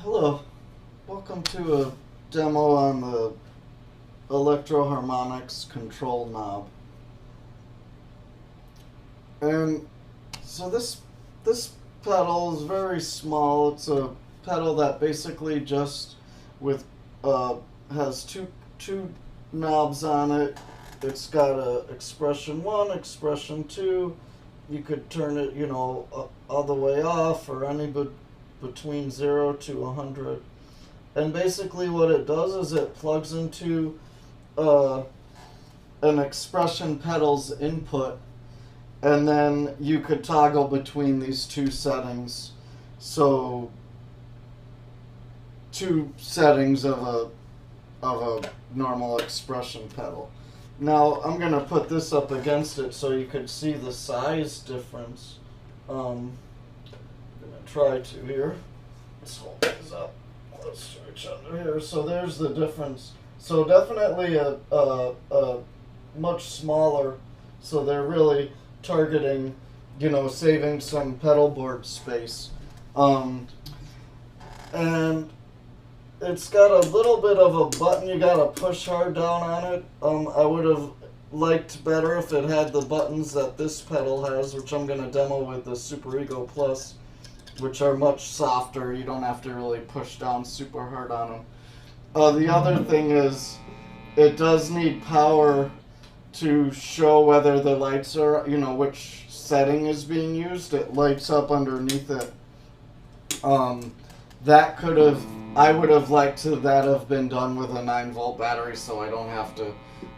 Hello, welcome to a demo on the Electro-Harmonix-Cntl knob. And so this pedal is very small. It's a pedal that basically just with has two knobs on it. It's got a expression 1, expression 2. You could turn it, all the way off or between 0 to 100. And basically what it does is it plugs into an expression pedal's input, and then you could toggle between these two settings. So two settings of a normal expression pedal. Now I'm going to put this up against it so you could see the size difference. I'm going to try to here. Let's hold these up. Let's reach under here. So there's the difference. So definitely a much smaller. So they're really targeting, saving some pedal board space. And it's got a little bit of a button you gotta push hard down on it. I would have liked better if it had the buttons that this pedal has, which I'm gonna demo with the Super Ego Plus, which are much softer. You don't have to really push down super hard on them. The other thing is, it does need power to show whether the lights are, which setting is being used. It lights up underneath it. I would have liked that have been done with a 9-volt battery, so I don't have to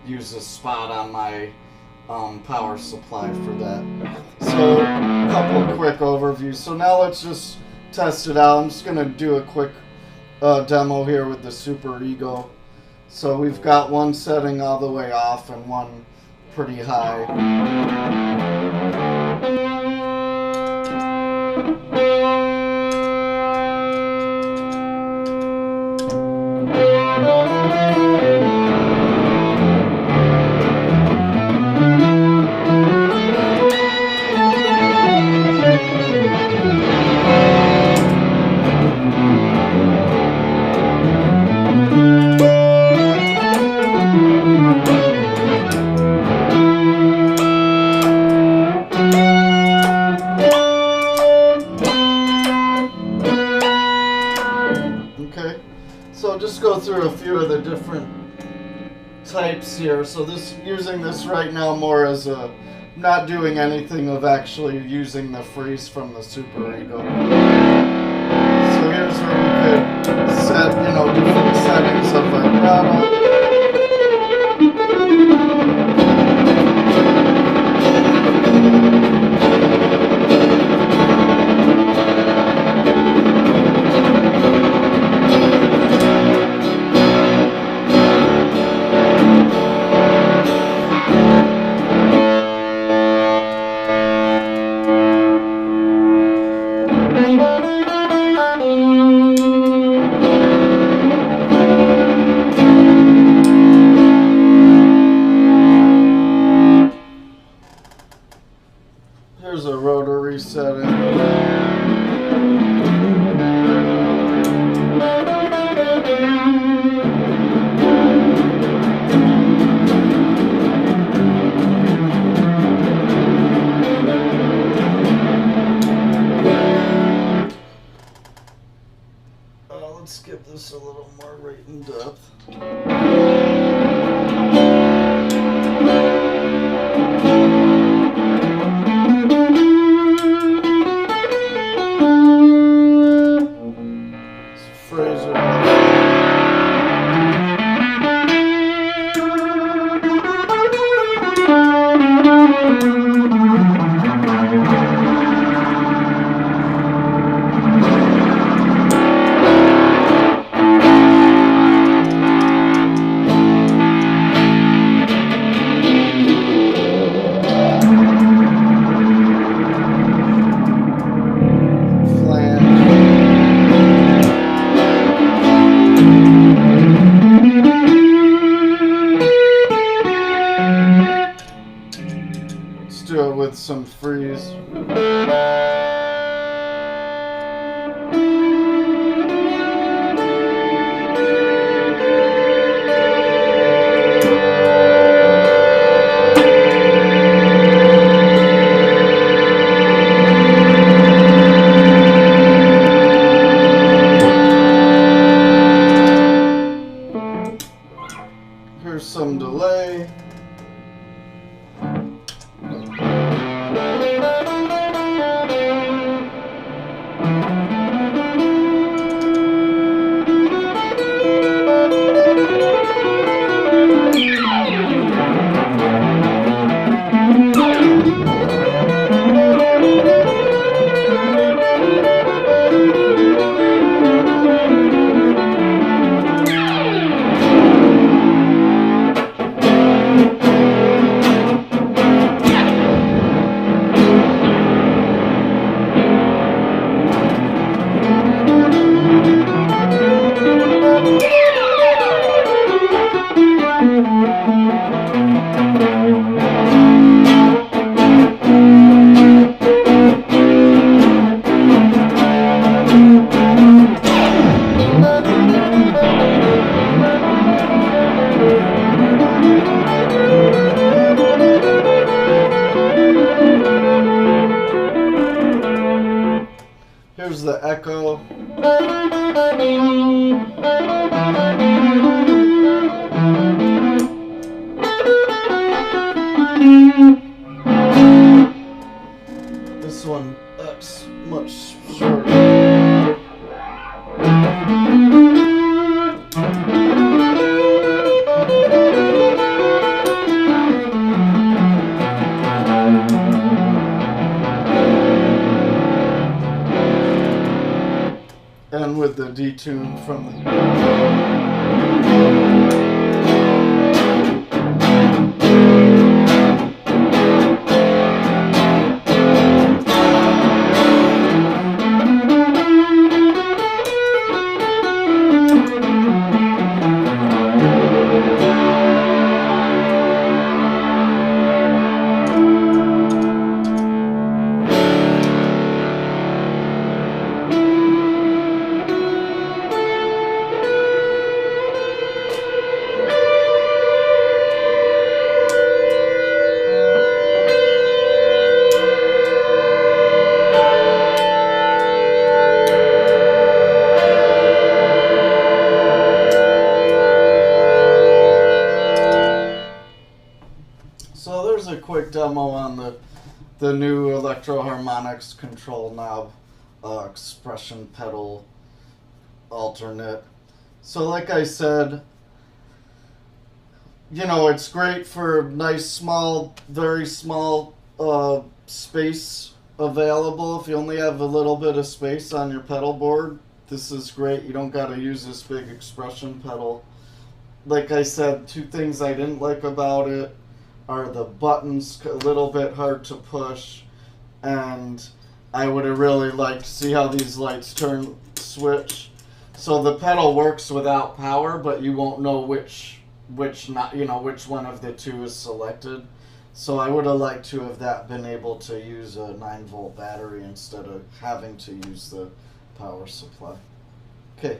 use a spot on my power supply for that. So a couple of quick overviews. So now let's just test it out. I'm just going to do a quick demo here with the Super Ego. So we've got one setting all the way off and one pretty high. Okay, so just go through a few of the different types here. So using this right now more as not doing anything of actually using the freeze from the Super Ego. So here's where we could set, different settings of vibrato. Here's a rotary setting. Let's give this a little more rate and depth. Do it with some freeze. Here's the echo. This one, that's much shorter. And with the detune from the... So there's a quick demo on the new Electro-Harmonix-Cntl knob, expression pedal alternate. So like I said, you know, it's great for nice small, very small space available. If you only have a little bit of space on your pedal board, this is great. You don't got to use this big expression pedal. Like I said, two things I didn't like about it are the buttons, a little bit hard to push, and I would have really liked to see how these lights switch. So the pedal works without power, but you won't know which one of the two is selected. So I would have liked to have that been able to use a 9-volt battery instead of having to use the power supply. Okay.